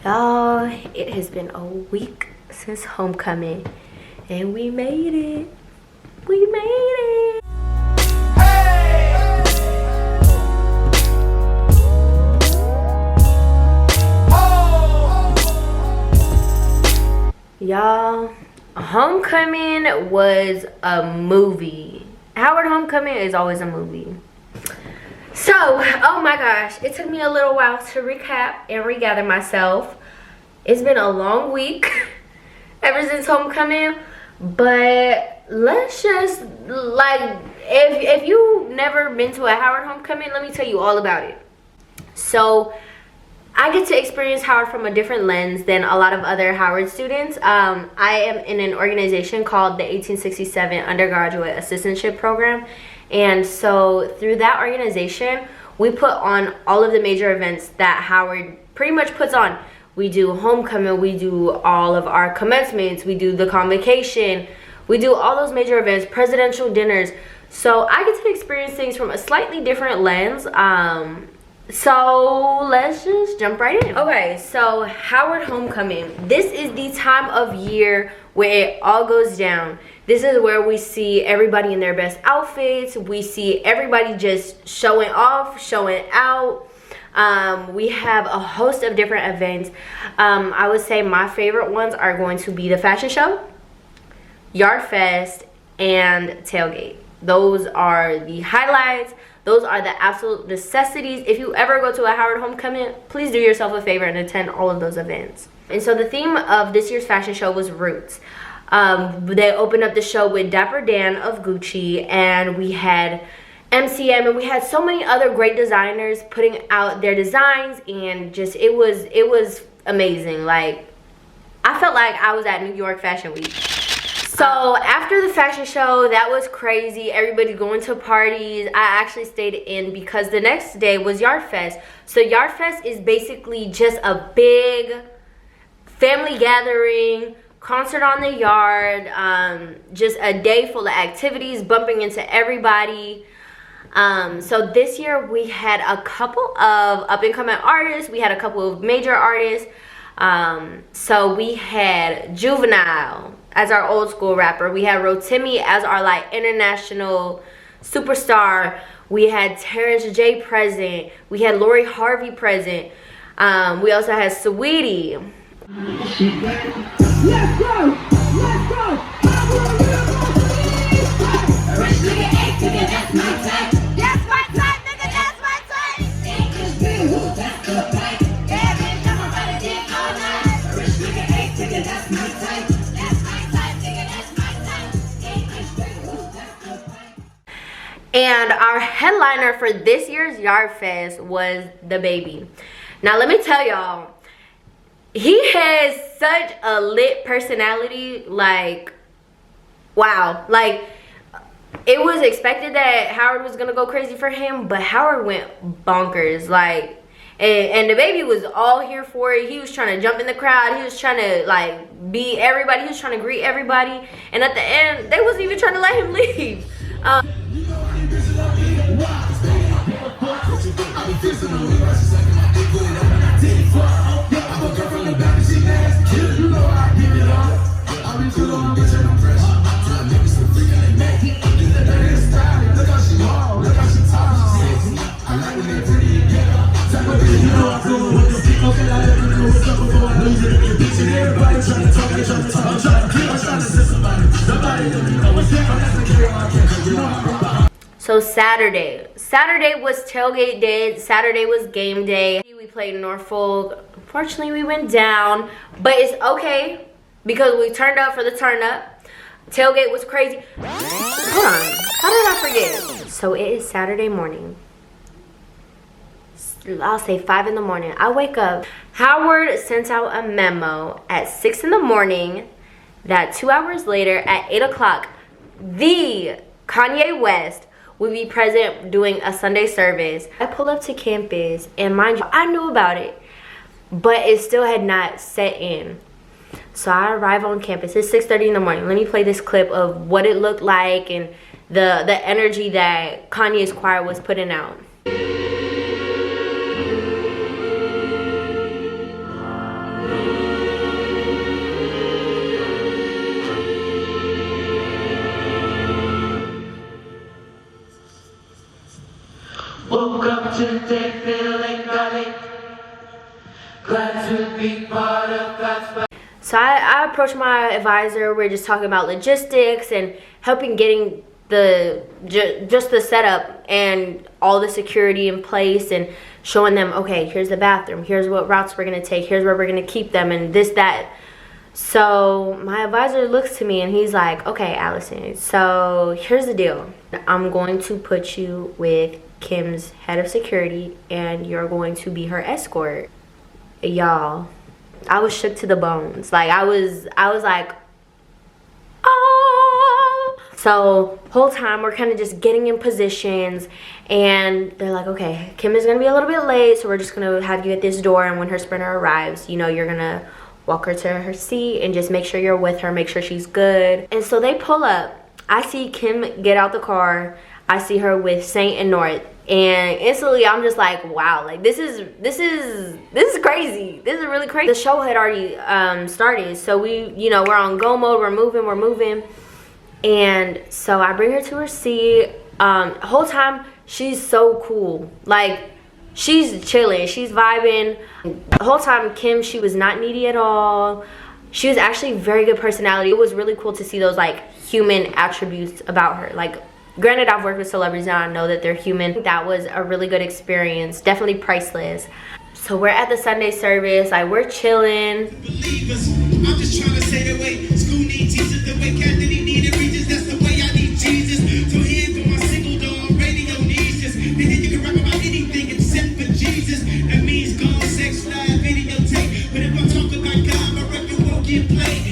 Y'all, it has been a week since homecoming and we made it. We made it. Y'all, homecoming was a movie. Howard homecoming is always a movie. So, oh my gosh, it took me a little while to recap and regather myself. It's been a long week ever since homecoming, but let's just, like, if you've never been to a Howard homecoming, let me tell you all about it. So, I get to experience Howard from a different lens than a lot of other Howard students. I am in an organization called the 1867 Undergraduate Assistantship Program. And so through that organization, we put on all of the major events that Howard pretty much puts on. We do homecoming, we do all of our commencements, we do the convocation, we do all those major events, presidential dinners. So I get to experience things from a slightly different lens. So let's just jump right in. Okay, so Howard homecoming. This is the time of year where it all goes down. This is where we see everybody in their best outfits. We see everybody just showing off, showing out. We have a host of different events. I would say my favorite ones are going to be the fashion show, Yardfest, and tailgate. Those are the highlights. Those are the absolute necessities. If you ever go to a Howard homecoming, please do yourself a favor and attend all of those events. And so the theme of this year's fashion show was Roots. They opened up the show with Dapper Dan of Gucci, and we had MCM, and we had so many other great designers putting out their designs, and just it was amazing. Like, I felt like I was at New York Fashion Week. So after the fashion show, that was crazy. Everybody going to parties. I actually stayed in because the next day was Yardfest. So Yardfest is basically just a big family gathering, concert on the yard, just a day full of activities, bumping into everybody. So this year we had a couple of up-and-coming artists. We had a couple of major artists. So we had Juvenile as our old school rapper. We had Rotimi as our like international superstar. We had Terrence J present. We had Lori Harvey present. We also had Saweetie. Let's go! Let's go! That's my type. That's my type, nigga. That's my type. That's the type. Every time I ride a dick all night. A rich nigga ain't nigga. That's my type. That's my type, nigga. That's my type. And our headliner for this year's Yardfest was DaBaby. Now let me tell y'all, he has such a lit personality. Like, wow. Like, it was expected that Howard was gonna go crazy for him, but Howard went bonkers. Like, and DaBaby was all here for it. He was trying to jump in the crowd. He was trying to like be everybody. He was trying to greet everybody. And at the end, they wasn't even trying to let him leave. So Saturday was tailgate day. Saturday was game day. We played Norfolk. Unfortunately, we went down, but it's okay because we turned up for the turn up. Tailgate was crazy. Hold on, how did I forget? So it is Saturday morning. I'll say 5 in the morning. I wake up. Howard sent out a memo at 6 in the morning that 2 hours later at 8 o'clock, the Kanye West would be present doing a Sunday service. I pull up to campus, and mind you, I knew about it, but it still had not set in. So I arrive on campus. It's 6:30 in the morning. Let me play this clip of what it looked like and the energy that Kanye's choir was putting out. So I approached my advisor. We're just talking about logistics and helping getting just the setup and all the security in place, and showing them, okay, here's the bathroom, here's what routes we're gonna take, here's where we're gonna keep them, and this, that. So my advisor looks to me and he's like, okay, Allison, so here's the deal. I'm going to put you with Kim's head of security and you're going to be her escort. Y'all, I was shook to the bones. Like I was like, oh. So whole time we're kind of just getting in positions, and they're like, okay, Kim is gonna be a little bit late, so we're just gonna have you at this door, and when her sprinter arrives, you know, you're gonna walk her to her seat and just make sure you're with her, make sure she's good. And so they pull up. I see Kim get out the car. I see her with Saint and North, and instantly I'm just like, wow, like this is crazy. This is really crazy. The show had already started, so we're on go mode. We're moving, and so I bring her to her seat. The whole time she's so cool, like she's chilling, she's vibing. The whole time Kim, she was not needy at all. She was actually very good personality. It was really cool to see those like human attributes about her. Like, granted, I've worked with celebrities and I know that they're human. That was a really good experience, definitely priceless. So we're at the Sunday service, like we're chilling. Believers, I'm just trying to say the way school needs teachers, the way Catholic needed readers, that's the way I need Jesus. So here go my single dog, radio needs this. And then you can rap about anything except for Jesus. That means God, sex, live, videotape. But if I talk about God, my record won't get played.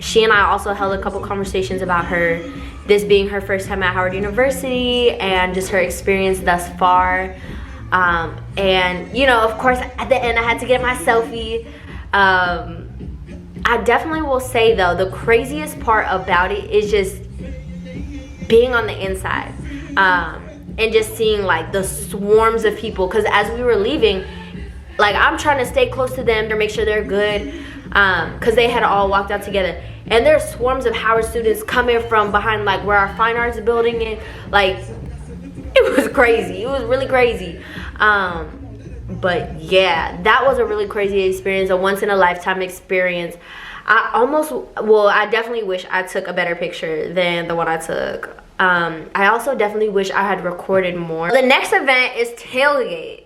She and I also held a couple conversations about her, this being her first time at Howard University and just her experience thus far. And you know, of course, at the end I had to get my selfie. I definitely will say though, the craziest part about it is just being on the inside, and just seeing like the swarms of people, because as we were leaving, like I'm trying to stay close to them to make sure they're good, because they had all walked out together, and there's swarms of Howard students coming from behind like where our fine arts building is. Like it was crazy. It was really crazy. But yeah, that was a really crazy experience, a once in a lifetime experience. I definitely wish I took a better picture than the one I took. I also definitely wish I had recorded more. The next event is tailgate.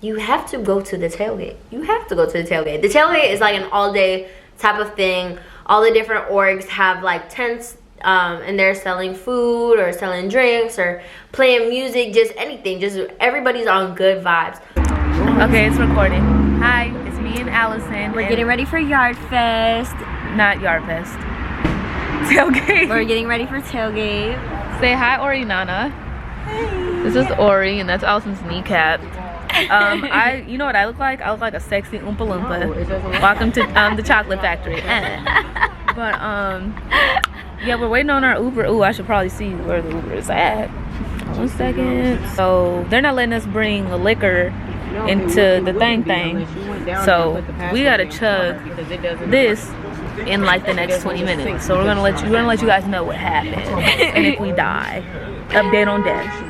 You have to go to the tailgate. You have to go to the tailgate. The tailgate is like an all-day type of thing. All the different orgs have like tents, and they're selling food or selling drinks or playing music, just anything. Just everybody's on good vibes. Okay, it's recording. Hi, it's me and Allison. We're getting ready for Yardfest. Not Yardfest. Tailgate. We're getting ready for tailgate. Say hi, Ori Nana. Hey. This is Ori, and that's Allison's kneecap. You know what I look like? I look like a sexy Oompa Loompa. Welcome to the chocolate factory. But yeah, we're waiting on our Uber. Ooh, I should probably see where the Uber is at. 1 second. So they're not letting us bring the liquor into the thing. So we gotta chug this in like the next 20 minutes. So we're gonna let you guys know what happened and if we die. Update on death.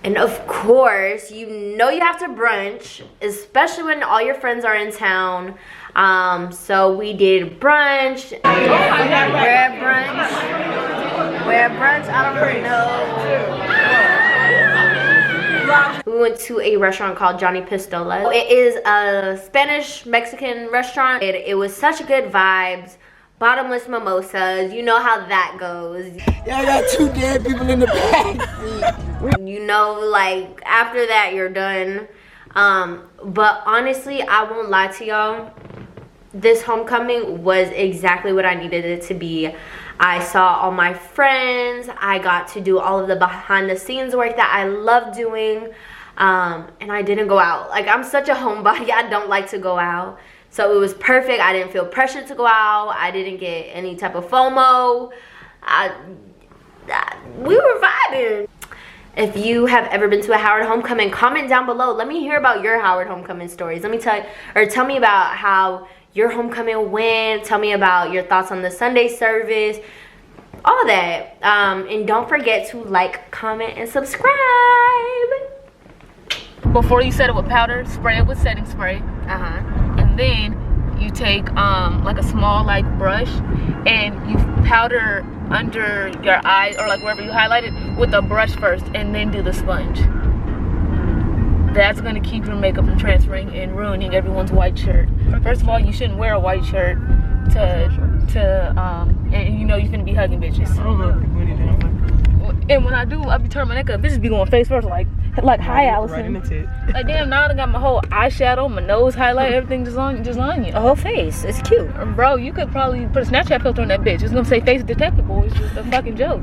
And of course, you know you have to brunch, especially when all your friends are in town. So we did brunch. We're at brunch. I don't really know. We went to a restaurant called Johnny Pistola. It is a Spanish-Mexican restaurant. It was such good vibes. Bottomless mimosas, you know how that goes. Yeah, I got 2 dead people in the back. You know, like after that you're done. But honestly, I won't lie to y'all, this homecoming was exactly what I needed it to be. I saw all my friends. I got to do all of the behind the scenes work that I love doing, and I didn't go out. Like, I'm such a homebody, I don't like to go out. So it was perfect. I didn't feel pressured to go out. I didn't get any type of FOMO. we were vibing. If you have ever been to a Howard homecoming, comment down below. Let me hear about your Howard homecoming stories. Let me tell me about how your homecoming went. Tell me about your thoughts on the Sunday service, all that. And don't forget to like, comment, and subscribe. Before you set it with powder, spray it with setting spray. And then you take like a small like brush and you powder under your eyes or like wherever you highlight it with a brush first, and then do the sponge. That's gonna keep your makeup from transferring and ruining everyone's white shirt. First of all, you shouldn't wear a white shirt and you know you're gonna be hugging bitches. And when I do, I be turning my neck up. Bitches be going face first, like hi, Allison. Like damn, now I got my whole eyeshadow, my nose highlight, everything just on you. A whole face. It's cute. Bro, you could probably put a Snapchat filter on that bitch. It's gonna say face detectable. It's just a fucking joke.